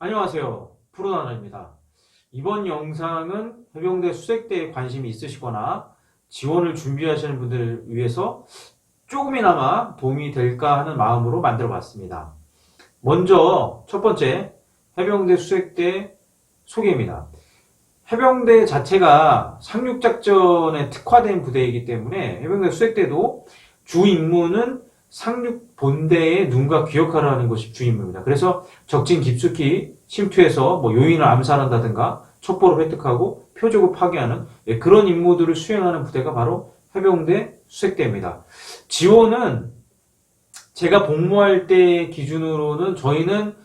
안녕하세요. 프로나너입니다. 이번 영상은 해병대 수색대에 관심이 있으시거나 지원을 준비하시는 분들을 위해서 조금이나마 도움이 될까 하는 마음으로 만들어 봤습니다. 먼저 첫 번째, 해병대 수색대 소개입니다. 해병대 자체가 상륙작전에 특화된 부대이기 때문에 해병대 수색대도 주 임무는 상륙 본대의 눈과 귀역하려 하는 것이 주 임무입니다. 그래서 적진 깊숙이 침투해서 요인을 암살한다든가 첩보를 획득하고 표적을 파괴하는 그런 임무들을 수행하는 부대가 바로 해병대 수색대입니다. 지원은 제가 복무할 때 기준으로는 저희는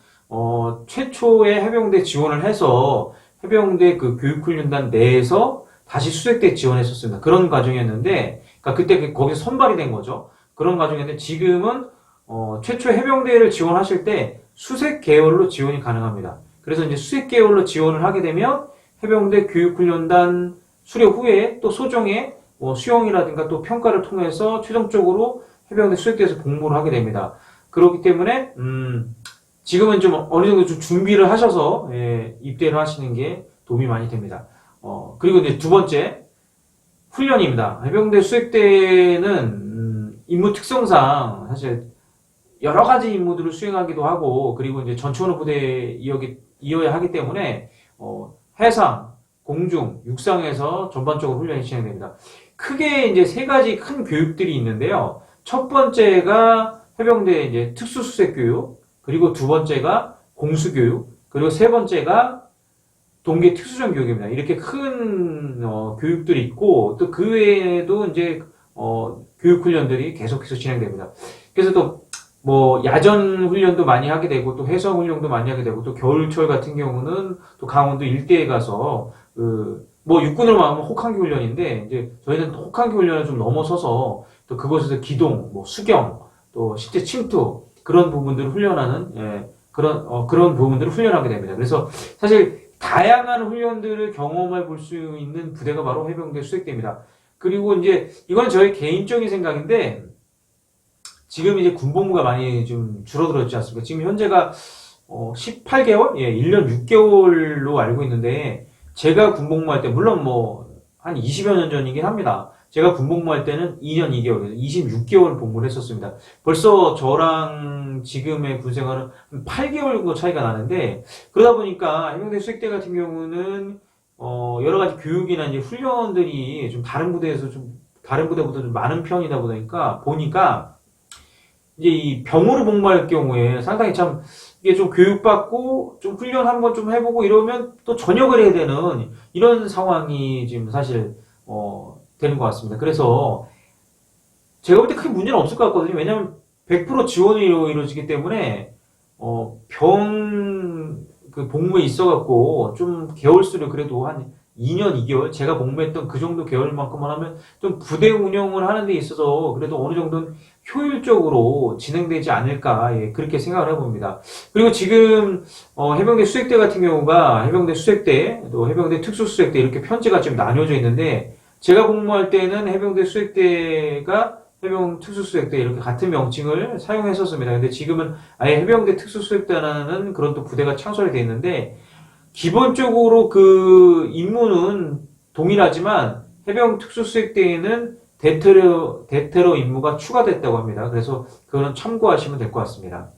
최초의 해병대 지원을 해서 해병대 그 교육훈련단 내에서 다시 수색대 지원했었습니다. 그런 과정이었는데, 그러니까 그때 거기서 선발이 된 거죠. 그런 과정이었는데 지금은 최초 해병대를 지원하실 때 수색 계열로 지원이 가능합니다. 그래서 이제 수색 계열로 지원을 하게 되면 해병대 교육훈련단 수료 후에 또 소정의 수영이라든가 또 평가를 통해서 최종적으로 해병대 수색대에서 복무를 하게 됩니다. 그렇기 때문에 지금은 좀 어느 정도 좀 준비를 하셔서 입대를 하시는 게 도움이 많이 됩니다. 그리고 이제 두 번째 훈련입니다. 해병대 수색대는 임무 특성상 사실 여러 가지 임무들을 수행하기도 하고, 그리고 이제 전투원호 부대에 이어야 하기 때문에 해상, 공중, 육상에서 전반적으로 훈련이 진행됩니다. 크게 이제 세 가지 큰 교육들이 있는데요. 첫 번째가 해병대 이제 특수수색교육, 그리고 두 번째가 공수교육, 그리고 세 번째가 동계 특수전 교육입니다. 이렇게 큰 교육들이 있고, 또 그 외에도 이제 교육 훈련들이 계속해서 진행됩니다. 그래서 또 야전 훈련도 많이 하게 되고, 또 해성 훈련도 많이 하게 되고, 또 겨울철 같은 경우는 또 강원도 일대에 가서 육군으로 말하면 혹한기 훈련인데, 이제 저희는 혹한기 훈련을 좀 넘어서서 또 그곳에서 기동, 수경, 또 실제 침투 그런 부분들을 훈련하는 그런 부분들을 훈련하게 됩니다. 그래서 사실 다양한 훈련들을 경험해 볼 수 있는 부대가 바로 해병대 수색대입니다. 그리고 이제 이건 저의 개인적인 생각인데, 지금 이제 군복무가 많이 좀 줄어들었지 않습니까? 지금 현재가 18개월? 1년 6개월로 알고 있는데, 제가 군복무할 때 물론 한 20여 년 전이긴 합니다. 제가 군복무할 때는 2년 2개월, 26개월 복무를 했었습니다. 벌써 저랑 지금의 군생활은 한 8개월 정도 차이가 나는데, 그러다 보니까 해병대 수색대 같은 경우는 여러 가지 교육이나 이제 훈련들이 좀 다른 부대에서 다른 부대보다 좀 많은 편이다 보니까 이제 이 병으로 복무할 경우에 상당히 참 이게 좀 교육받고 좀 훈련 한번 좀 해보고 이러면 또 전역을 해야 되는 이런 상황이 지금 사실 되는 것 같습니다. 그래서 제가 볼 때 크게 문제는 없을 것 같거든요. 왜냐하면 100% 지원이 이루어지기 때문에 그 복무에 있어갖고 좀 개월 수를 그래도 한 2년 2개월 제가 복무했던 그 정도 개월만큼만 하면 좀 부대 운영을 하는 데 있어서 그래도 어느 정도는 효율적으로 진행되지 않을까 그렇게 생각을 해봅니다. 그리고 지금 해병대 수색대 같은 경우가 해병대 수색대 또 해병대 특수수색대 이렇게 편제가 지금 나뉘어져 있는데, 제가 복무할 때는 해병대 수색대가 해병 특수수색대 이렇게 같은 명칭을 사용했었습니다. 근데 지금은 아예 해병대 특수수색대라는 그런 또 부대가 창설이 되어 있는데, 기본적으로 그 임무는 동일하지만 해병 특수수색대에는 대테러 임무가 추가됐다고 합니다. 그래서 그거는 참고하시면 될 것 같습니다.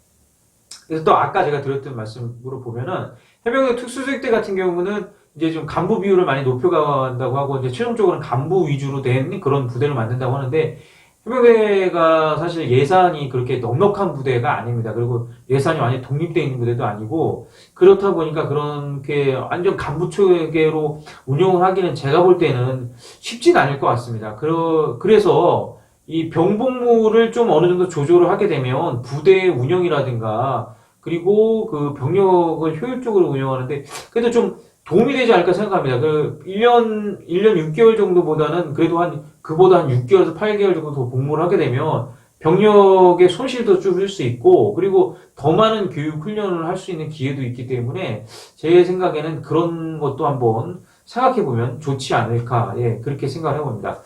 그래서 또 아까 제가 드렸던 말씀으로 보면은 해병대 특수수색대 같은 경우는 이제 좀 간부 비율을 많이 높여간다고 하고, 이제 최종적으로는 간부 위주로 된 그런 부대를 만든다고 하는데, 해병대가 사실 예산이 그렇게 넉넉한 부대가 아닙니다. 그리고 예산이 완전히 독립되어 있는 부대도 아니고, 그렇다 보니까 그렇게 완전 간부 체계로 운영을 하기는 제가 볼 때는 쉽진 않을 것 같습니다. 그래서 이 병복무를 좀 어느 정도 조절을 하게 되면 부대 운영이라든가 그리고 그 병력을 효율적으로 운영하는데 그래도 좀 도움이 되지 않을까 생각합니다. 1년 6개월 정도보다는 그래도 그보다 한 6개월에서 8개월 정도 더 복무를 하게 되면 병력의 손실도 줄일 수 있고, 그리고 더 많은 교육 훈련을 할 수 있는 기회도 있기 때문에 제 생각에는 그런 것도 한번 생각해보면 좋지 않을까, 그렇게 생각을 해봅니다.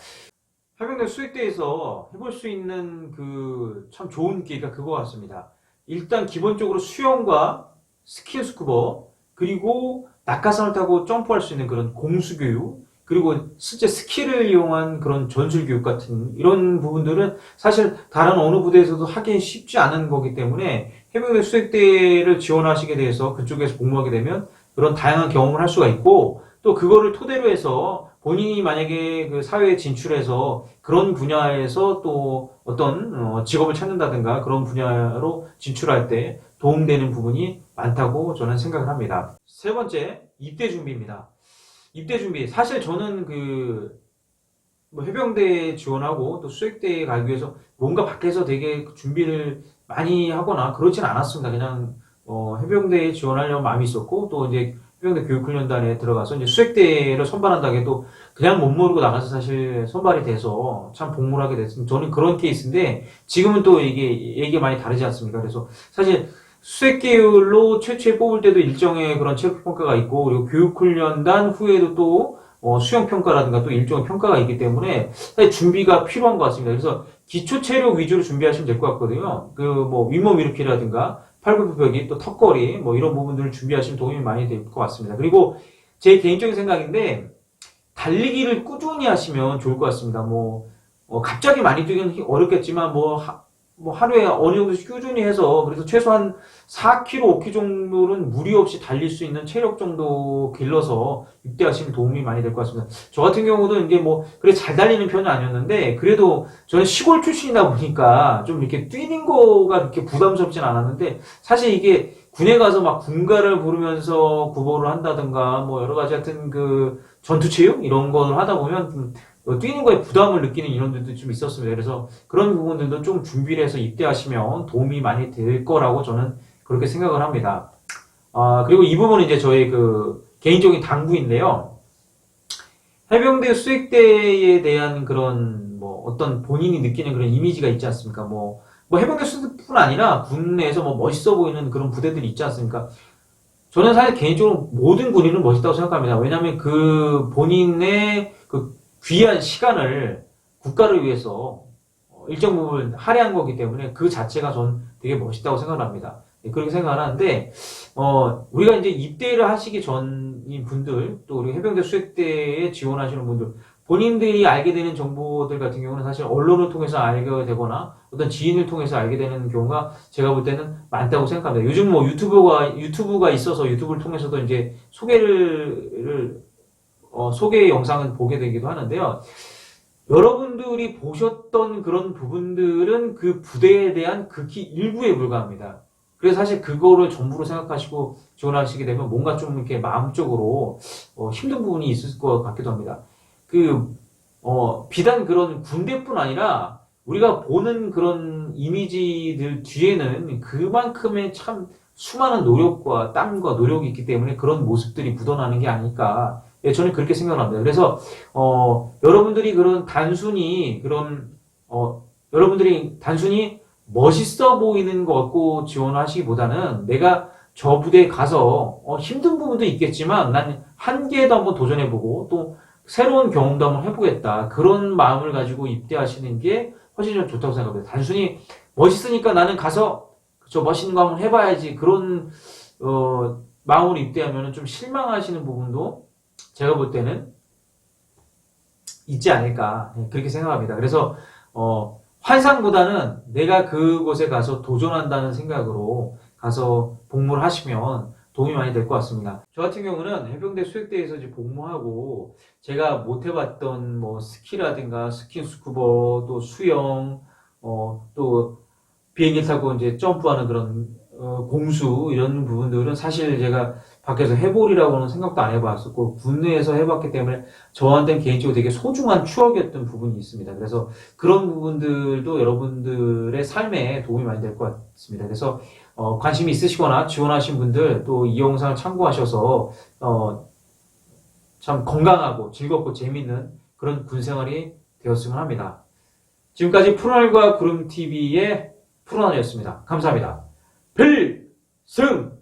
해병대 수색대에서 해볼 수 있는 그 참 좋은 기회가 그거 같습니다. 일단 기본적으로 수영과 스킨스쿠버, 그리고 낙하산을 타고 점프할 수 있는 그런 공수교육, 그리고 실제 스킬을 이용한 그런 전술교육 같은 이런 부분들은 사실 다른 어느 부대에서도 하기 쉽지 않은 거기 때문에 해병대 수색대를 지원하시게 돼서 그쪽에서 복무하게 되면 그런 다양한 경험을 할 수가 있고, 또 그거를 토대로 해서 본인이 만약에 그 사회에 진출해서 그런 분야에서 또 어떤 직업을 찾는다든가 그런 분야로 진출할 때 도움되는 부분이 많다고 저는 생각을 합니다. 세 번째, 입대 준비입니다. 입대 준비. 사실 저는 뭐 해병대에 지원하고 또 수색대에 가기 위해서 뭔가 밖에서 되게 준비를 많이 하거나 그렇진 않았습니다. 그냥 해병대에 지원하려는 마음이 있었고, 또 이제 해병대 교육훈련단에 들어가서 이제 수색대를 선발한다고 해도 그냥 못 모르고 나가서 사실 선발이 돼서 참 복무를 하게 됐습니다. 저는 그런 케이스인데, 지금은 또 이게 얘기가 많이 다르지 않습니까? 그래서 사실 수색계열로 최초에 뽑을 때도 일정의 그런 체력평가가 있고, 그리고 교육훈련단 후에도 또 수영평가라든가 또 일종의 평가가 있기 때문에 사실 준비가 필요한 것 같습니다. 그래서 기초 체력 위주로 준비하시면 될 것 같거든요. 뭐 윗몸 일으키라든가 팔굽혀펴기, 또 턱걸이, 뭐 이런 부분들을 준비하시면 도움이 많이 될 것 같습니다. 그리고 제 개인적인 생각인데, 달리기를 꾸준히 하시면 좋을 것 같습니다. 갑자기 많이 뛰기는 어렵겠지만, 뭐 하루에 어느 정도씩 꾸준히 해서 그래서 최소한 4km, 5km 정도는 무리 없이 달릴 수 있는 체력 정도 길러서 입대하시면 도움이 많이 될 것 같습니다. 저 같은 경우도 이제 그래 잘 달리는 편은 아니었는데, 그래도 저는 시골 출신이다 보니까 좀 이렇게 뛰는 거가 그렇게 부담스럽진 않았는데, 사실 이게 군에 가서 막 군가를 부르면서 구보를 한다든가 뭐 여러 가지 하여튼 전투체육 이런 걸 하다 보면 좀 뛰는 거에 부담을 느끼는 인원들도 좀 있었습니다. 그래서 그런 부분들도 좀 준비를 해서 입대하시면 도움이 많이 될 거라고 저는 그렇게 생각을 합니다. 그리고 이 부분은 이제 저의 개인적인 당부인데요. 해병대 수색대에 대한 그런 어떤 본인이 느끼는 그런 이미지가 있지 않습니까? 해병대 수색뿐 아니라 군 내에서 멋있어 보이는 그런 부대들이 있지 않습니까? 저는 사실 개인적으로 모든 군인은 멋있다고 생각합니다. 왜냐하면 본인의 귀한 시간을 국가를 위해서 일정 부분 할애한 거기 때문에 그 자체가 전 되게 멋있다고 생각을 합니다. 그렇게 생각을 하는데, 우리가 이제 입대를 하시기 전인 분들, 또 우리 해병대 수색대에 지원하시는 분들, 본인들이 알게 되는 정보들 같은 경우는 사실 언론을 통해서 알게 되거나 어떤 지인을 통해서 알게 되는 경우가 제가 볼 때는 많다고 생각합니다. 요즘 유튜브가 있어서 유튜브를 통해서도 이제 소개 영상은 보게 되기도 하는데요. 여러분들이 보셨던 그런 부분들은 그 부대에 대한 극히 일부에 불과합니다. 그래서 사실 그거를 전부로 생각하시고 지원하시게 되면 뭔가 좀 이렇게 마음적으로 힘든 부분이 있을 것 같기도 합니다. 비단 그런 군대뿐 아니라 우리가 보는 그런 이미지들 뒤에는 그만큼의 참 수많은 노력과 땀과 노력이 있기 때문에 그런 모습들이 묻어나는 게 아닐까. 예, 저는 그렇게 생각을 합니다. 그래서, 여러분들이 여러분들이 단순히 멋있어 보이는 것 같고 지원을 하시기보다는 내가 저 부대에 가서, 힘든 부분도 있겠지만 난 한계에도 한번 도전해보고 또 새로운 경험도 한번 해보겠다. 그런 마음을 가지고 입대하시는 게 훨씬 좀 좋다고 생각합니다. 단순히 멋있으니까 나는 가서 저 멋있는 거 한번 해봐야지. 그런, 마음으로 입대하면 좀 실망하시는 부분도 제가 볼 때는 있지 않을까. 그렇게 생각합니다. 그래서, 환상보다는 내가 그곳에 가서 도전한다는 생각으로 가서 복무를 하시면 도움이 많이 될 것 같습니다. 저 같은 경우는 해병대 수색대에서 이제 복무하고 제가 못 해봤던 스키라든가 스킨스쿠버, 또 수영, 또 비행기 타고 이제 점프하는 그런 공수 이런 부분들은 사실 제가 밖에서 해보리라고는 생각도 안 해봤었고 군내에서 해봤기 때문에 저한테는 개인적으로 되게 소중한 추억이었던 부분이 있습니다. 그래서 그런 부분들도 여러분들의 삶에 도움이 많이 될 것 같습니다. 그래서 관심이 있으시거나 지원하신 분들 또 이 영상을 참고하셔서 참 건강하고 즐겁고 재미있는 그런 군생활이 되었으면 합니다. 지금까지 푸른하늘과 구름TV의 푸른하늘이었습니다. 감사합니다. 필승!